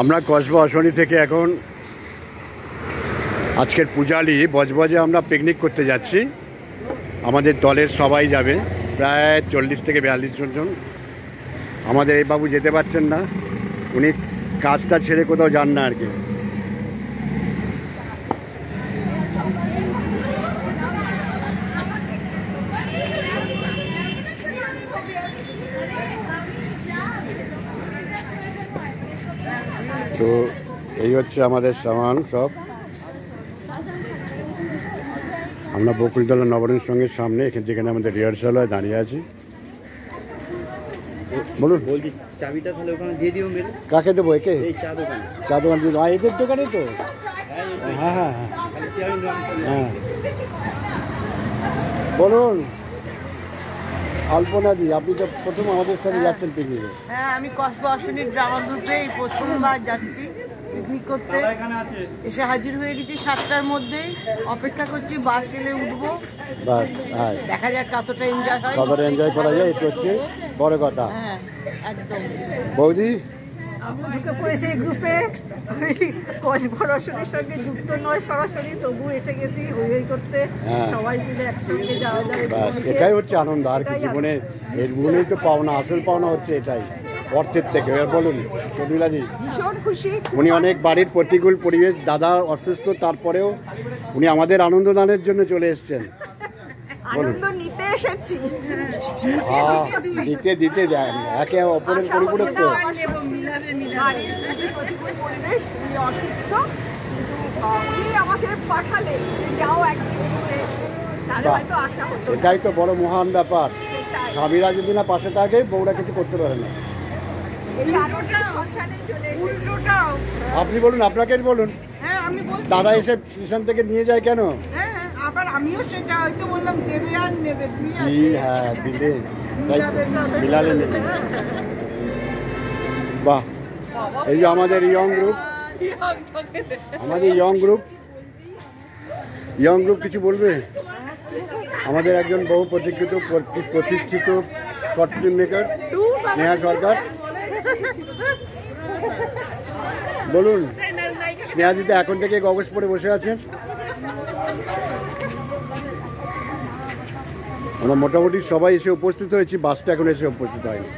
আমরা কসবা অশনি থেকে এখন আজকের পূজালি বজবজে আমরা পিকনিক করতে যাচ্ছি। আমাদের দলের সবাই যাবে, প্রায় 40 থেকে 42 জন। আমাদের এই বাবু যেতে পারছেন না, উনি কাজটা ছেড়ে কোথাও যান না আর কি। তো এই হচ্ছে আমাদের সামান সব। আমরা বকুলতলা নবরণ সঙ্গের সামনে, যেখানে আমাদের রিহার্সাল হয়, দাঁড়িয়ে আছি। বলুন, বলছি চাবিটা তাহলে ওখানে দিয়ে দিও মেরে। কাকে দেবো? একে? এই চা দোকান। চা দোকান দিয়ে? এদের দোকানে তো। হ্যাঁ হ্যাঁ হ্যাঁ হ্যাঁ, বলুন। আলপনা দি, আপনি তো প্রথম আমাদের সাথে যাচ্ছেন পিকনিকে। হ্যাঁ, আমি কসবা অশনির ড্রামা গ্রুপে এই প্রথমবার যাচ্ছি পিকনিক করতে। এসে হাজির হয়ে গেছি 7টার মধ্যেই, অপেক্ষা করছি বাস এলে উঠবো। বাস, হ্যাঁ, দেখা যাক কতটা এনজয় হয়, কতটা এনজয় করা যায়, এটা হচ্ছে বড় কথা। হ্যাঁ একদম। বৌদি, ঢুকে পড়েছে এই গ্রুপে। আমি কসবা অশনির সঙ্গে যুক্ত নয় সরাসরি, তবু এসে গেছি হই হই করতে। সবাই মিলে একসঙ্গে যাওয়া যায়, এটাই হচ্ছে আনন্দ। আর কি জীবনে, এর জীবনেই তো পাওনা, আসল পাওনা হচ্ছে এটাই, অর্থের থেকে। বলুন শর্মিলাজি। ভীষণ খুশি। উনি অনেক বাড়ির প্রতিকূল পরিবেশ, দাদা অসুস্থ, তারপরেও উনি আমাদের আনন্দ দানের জন্য চলে এসছেন। আনন্দ নিতে এসেছি, দিতে দিতে যায়, একে অপরের পরিপূরক তো। পরিবেশ, উনি অসুস্থ, উনি আমাকে পাঠালেন যাও একদিন ঘুরে এসো, তাহলে হয়তো আশা হতো। এটাই তো বড় মহান ব্যাপার। স্বামীরা যদি না পাশে থাকে, বউরা কিছু করতে পারে না। আপনি বলুন, আপনাকে বলুন। হ্যাঁ, আমি বলছি দাদা এসে স্টেশন থেকে নিয়ে যায় কেন? হ্যাঁ, আবার আমিও সেটা হয়তো বললাম দেবে আর নেবে, দুই আছে। হ্যাঁ, দিলে বিলালে নেবে। বাহ, এই যে আমাদের ইয়ং গ্রুপ, আমাদের ইয়ং গ্রুপ কিছু বলবে? আমাদের একজন বহু প্রতিষ্ঠিত শর্ট ফিল্ম মেকার নেহা সরকার, বলুন। স্নেহা দিদি এখন থেকে কাগজ পরে বসে আছেন। আমরা মোটামুটি সবাই এসে উপস্থিত হয়েছি, বাসটা এখন এসে উপস্থিত হয়নি।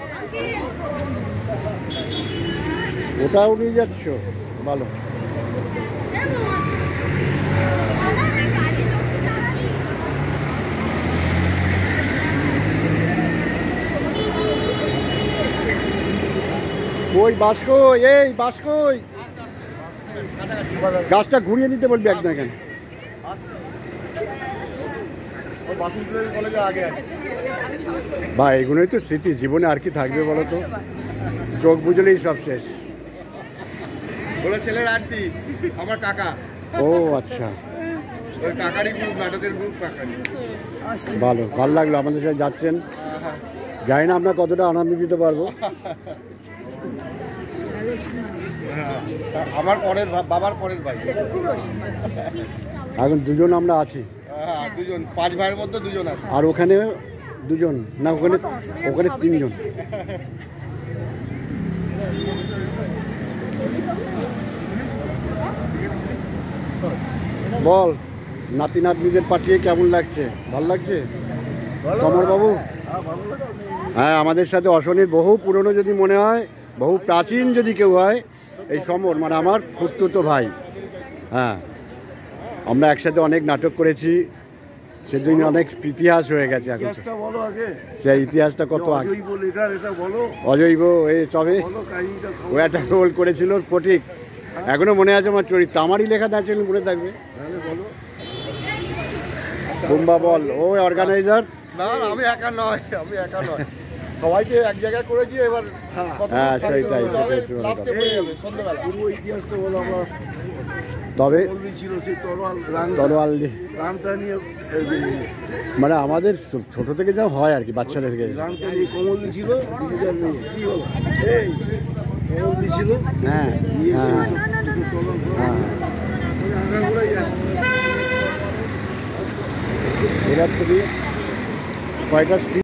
ওটাও নিয়ে যাচ্ছ, ভালো। কই বাস কই? এই বাস কই? গাছটা ঘুরিয়ে নিতে বলবি একদম এখানে। বা এগুলোই তো স্মৃতি, জীবনে আর কি থাকবে বলো তো? চোখ বুঝলেই সব শেষ। ছেলের আরতি, আমার কাকা। ও আচ্ছা, ওই কাকারই গ্রুপ, নাটকের গ্রুপ কাকারই। ভালো লাগলো আমাদের সাথে যাচ্ছেন। জানি না আমরা কতটা আনন্দ দিতে পারবো। আমার পরের বাবার পরের ভাই। এখন দুজন আমরা আছি, দুজন, 5 ভাইয়ের মধ্যে দুজন আছে। আর ওখানে দুজন না, ওখানে 3জন। বল, নাতি নাতনিদের পাঠিয়ে কেমন লাগছে? ভালো লাগছে সমর বাবু? হ্যাঁ, আমাদের সাথে অশনির বহু পুরনো যদি মনে হয়, বহু প্রাচীন যদি কেউ হয়, এই সমর মানে আমার খুড়তুতো ভাই। হ্যাঁ, আমরা একসাথে অনেক নাটক করেছি, সেদিন অনেক ইতিহাস হয়ে গেছে। এখন সেই ইতিহাসটা কত আগে, অজৈব এই সবে ও একটা রোল করেছিল ফটিক, এখনো মনে আছে আমার চরিত্র, আমারই লেখা দাঁড়িয়ে মনে থাকবে। কুম্বা বল, ও অর্গানাইজার। না, আমি একা নয়, সবাইকে এক জায়গায় করেছি। এবার হ্যাঁ সেইটাই, পুরো ইতিহাসটা বলো। আমরা তবে ছিল সেই তরোয়াল নিয়ে, মানে আমাদের ছোট থেকে যা হয় আর কি, বাচ্চাদের থেকে। কমল ছিল, কি হলো এই কমল ছিল। হ্যাঁ হ্যাঁ হ্যাঁ, এবার তুমি কয়টা